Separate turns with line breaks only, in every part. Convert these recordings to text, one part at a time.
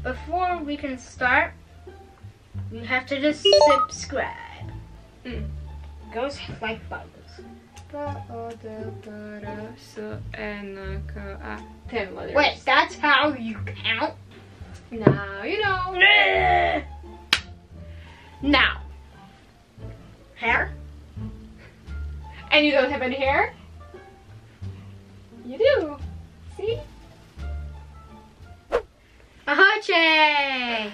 before we can start, you have to just subscribe. Goes like follows.
10 letters.
Wait, that's how you count?
Now you know. Now.
Hair?
And you don't have any hair? You do. See?
Ahoy!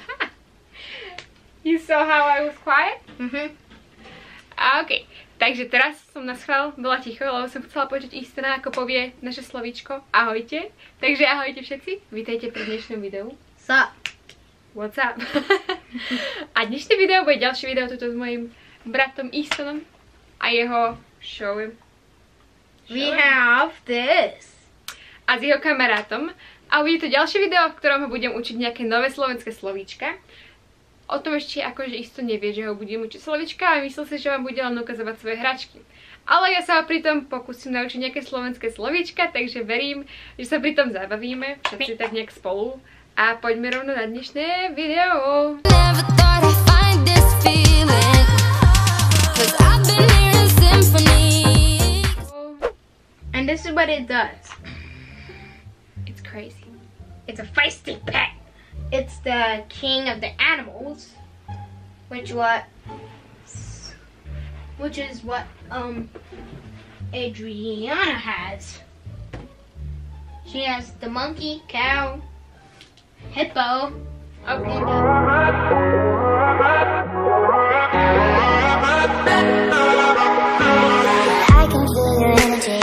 You saw how I was quiet? OK, takže teraz som na schvál bola ticho, lebo som chcela počuť Istana, ako povie naše slovíčko ahojte. Takže ahojte všetci, vítajte pri dnešnom videu. What's up? A dnešné video bude ďalšie video toto s mojím bratom Istanom a jeho show.
We have this.
A s jeho kamarátom. A bude to ďalšie video, v ktorom ho budem učiť nejaké nové slovenské slovíčka. O tom ešte akože isto nevie, že ho budem učiť slovíčka a myslel si, že vám bude len ukazovať svoje hračky. Ale ja sa ho pritom pokúsim naučiť nejaké slovenské slovíčka, takže verím, že sa pritom zabavíme všetci tak nejak spolu. A poďme rovno na dnešné video.
And this is what it does.
It's crazy.
It's a feisty pet. It's the king of the animals, which is what Adriana has. She has the monkey, cow, hippo,
I can feel your energy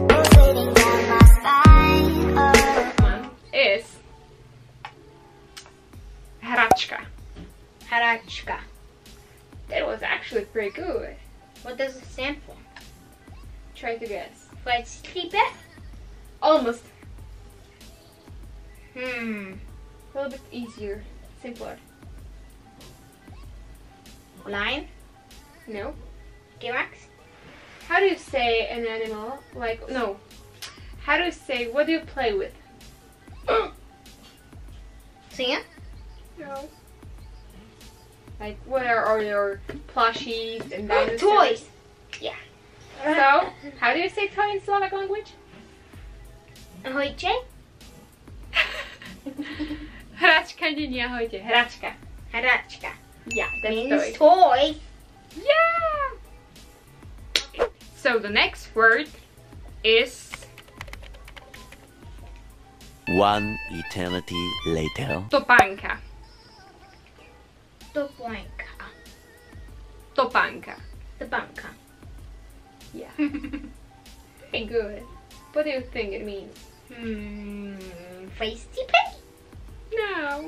pulsating down my spine.
Is hračka.
Hračka.
That was actually pretty good.
What does it stand for?
Try to guess.
Feisty pet?
Almost.
A
A little bit easier, simpler.
lion?
No.
T-Rex?
How do you say an animal? Like, no. How do you say, what do you play with?
Sand?
No. Like, what are all your plushies and dinosaurs?
Toys!
Yeah. So, how do you say toy in Slovak language?
Ahoy!
Hračka, nie ahojte. Hračka.
Hračka.
Yeah, that's
Means
toy.
toy.
Yeah! Okay. So, the next word is...
One eternity later.
Topanka.
Topanka.
Topanka.
Topanka.
Yeah. Very good. What do you think it means?
Feisty pet?
No.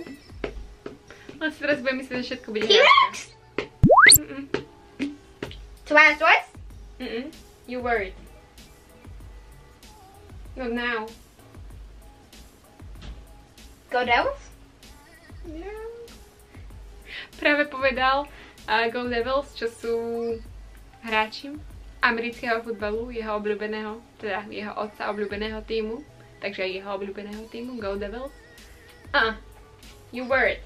Len si teraz budem myslieť, že všetko bude
T-Rex? Tyrannosaurus?
You were it. Not now.
Go Devils?
No. Práve povedal Go Devils, čo sú hráči amerického futbalu, jeho obľúbeného, teda jeho otca obľúbeného týmu, takže aj jeho obľúbeného týmu, Go Devils. You were it.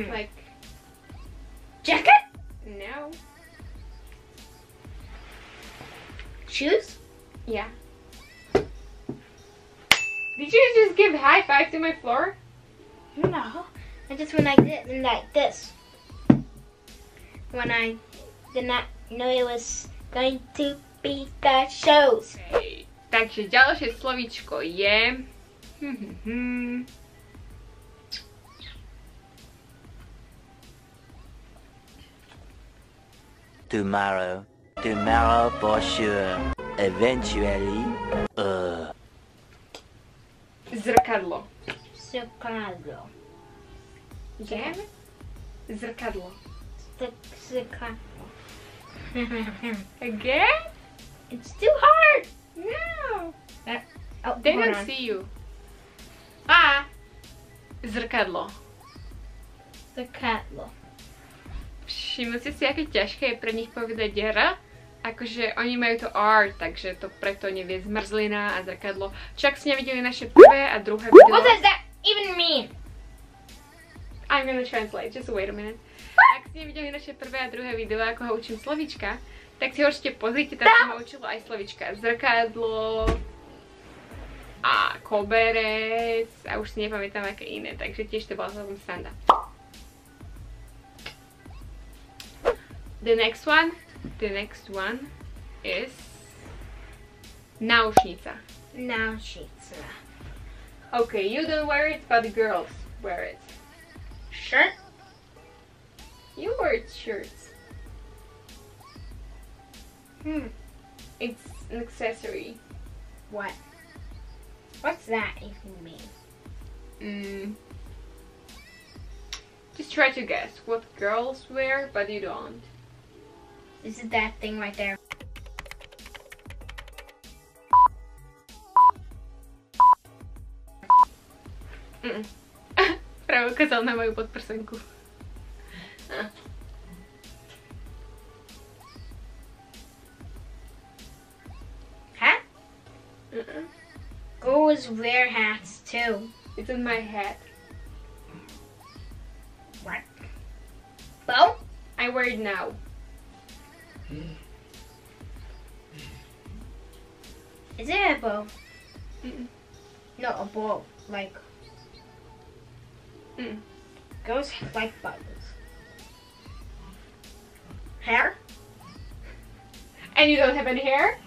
Like...
Jacket?
No.
Shoes?
Yeah. Did you just give high five to my floor?
No. I just went like this. When I did not know it was going to be the shows.
Okay. Takže ďalšie slovíčko je...
Tomorrow. Tomorrow for sure. Eventually.
Zrkadlo.
Zrkadlo.
Yeah? Zrkadlo.
Zrkadlo.
Again?
It's too hard.
No.
Oh,
They
hold
don't
on.
see you. Zrkadlo.
Zrkadlo.
Všimnite si, aké ťažké je pre nich povedať R? Akože oni majú to R, takže to preto nevie zmrzlina a zrkadlo. Čo ak ste nevideli naše prvé a druhé video?
What does that even mean?
I'm gonna translate, just wait a minute. Ak ste nevideli naše prvé a druhé video, ako ho učím slovíčka, tak si ho určite pozrite, tam som ho učila aj slovíčka zrkadlo a koberec a už si nepamätám aké iné, takže tiež to bola celkom sranda. The next one is naučnica.
Naučnica.
Okay, you don't wear it, but the girls wear it.
Shirt?
You wear shirts. It's an accessory.
What? What's that even mean?
Just try to guess what girls wear, but you don't.
Is it that thing right there?
Práve ukázal na moju podprsenku.
Hat? Girls wear hats too.
It's in my hat.
What? Bow?
I wear it now.
Is it a bow? No, a bow. Like. Girls like bows. Hair?
And you don't have any hair?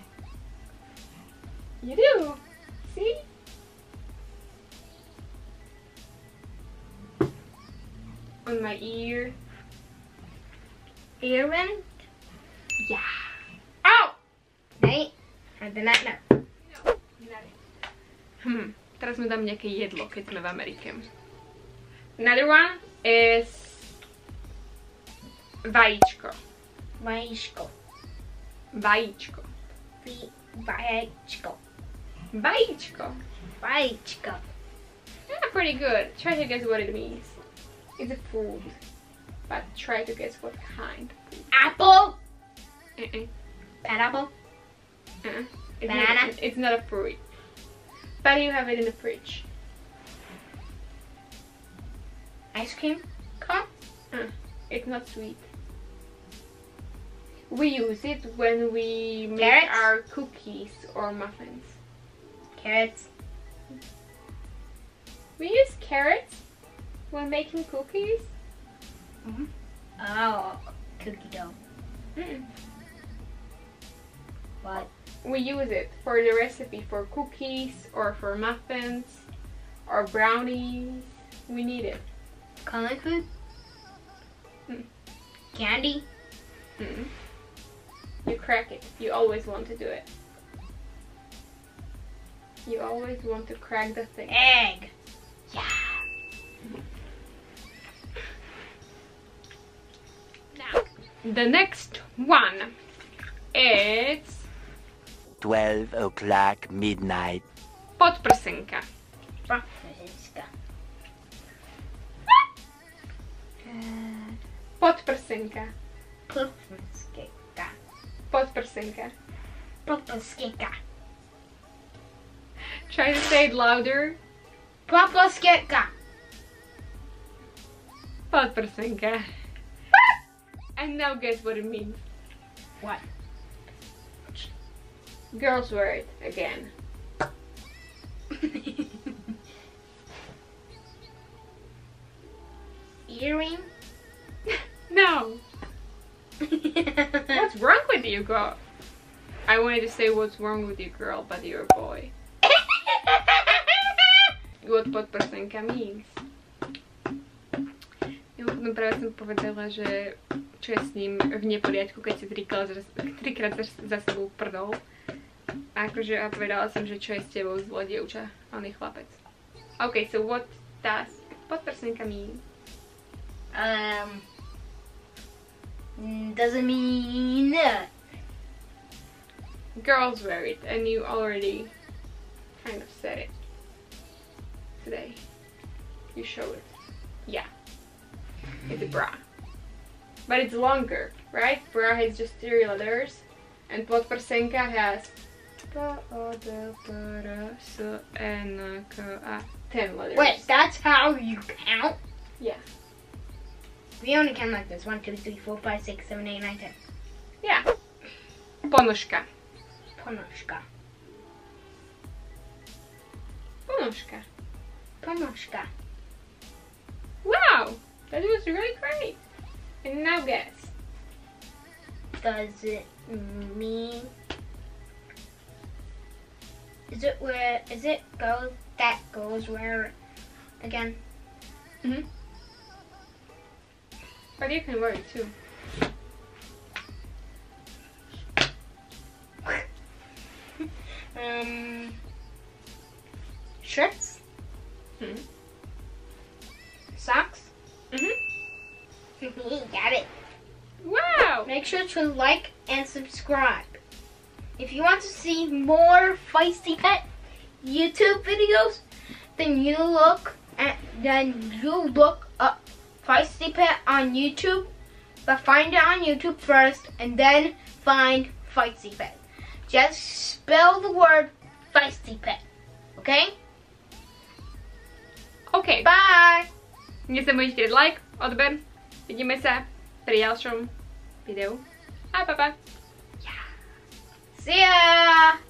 You do. See? On my ear.
Earring?
Yeah. Oh!
Right? I did not know.
Teraz mu dám nejaké jedlo, keď sme v Amerike. Another one is vajíčko.
Vajíčko.
Vajíčko.
Vajíčko.
Vajíčko.
Vajíčko.
Yeah, pretty good. Try to guess what it means. It's a food. But try to guess what kind.
Apple?
Pineapple?
Pineapple? Banana?
It's not a fruit. But you have it in the fridge.
Ice cream? Cone?
It's not sweet. We use it when we make
Carrots?
our cookies or muffins.
Carrots?
We use carrots when making cookies?
Oh, cookie dough. What?
We use it for the recipe for cookies or for muffins or brownies. We need it.
Colored food? Candy?
You crack it. You always want to do it. You always want to crack the thing.
Egg.
Yeah. Now, the next one is
12 o'clock midnight.
podprsenka.
Podprsenka.
Podprsenka.
Podprsenka.
Podprsenka.
Podprsenka.
Try to say it louder.
Podprsenka.
Podprsenka. And now guess what it means.
What?
Girls wear it again.
Earring?
No. What's wrong with you, girl? I wanted to say what's wrong with you, girl, but you're a boy. What podprsenka means. Mimochodom práve som povedala, že čo je s ním v neporiadku, keď si trikrát za sebou prdol. A akože povedala som, že čo je s tebou zlodievča. On je chlapec. Okay, so what does podprsenka mean?
Doesn't mean
Girls wear it, and you already kind of said it today. You showed it. Yeah. It's a bra. But it's longer, right? Bra has just 3 letters, and podprsenka has 10 letters.
Wait, that's how you count?
Yeah.
We only count like this. 1, 2, 3, 4, 5, 6, 7, 8, 9, 10.
Yeah. Ponožka.
Ponožka.
Ponožka.
Ponožka.
Wow! That was really great. And now guess.
Does it mean... Is it where... Is it goes... That goes where... Again?
Mm-hmm. But you can wear it too.
Shirts?
Mm-hmm.
Socks?
Mm-hmm.
Got it.
Wow!
Make sure to like and subscribe. If you want to see more feisty pet YouTube videos, then you look up feisty pet on YouTube. But find it on YouTube first and then find feisty pet. Just spell the word feisty pet. Okay?
OK.
Bye!
Nezabudnite dať like, odber. Vidíme sa pri ďalšom videu. A pa pa.
See ya!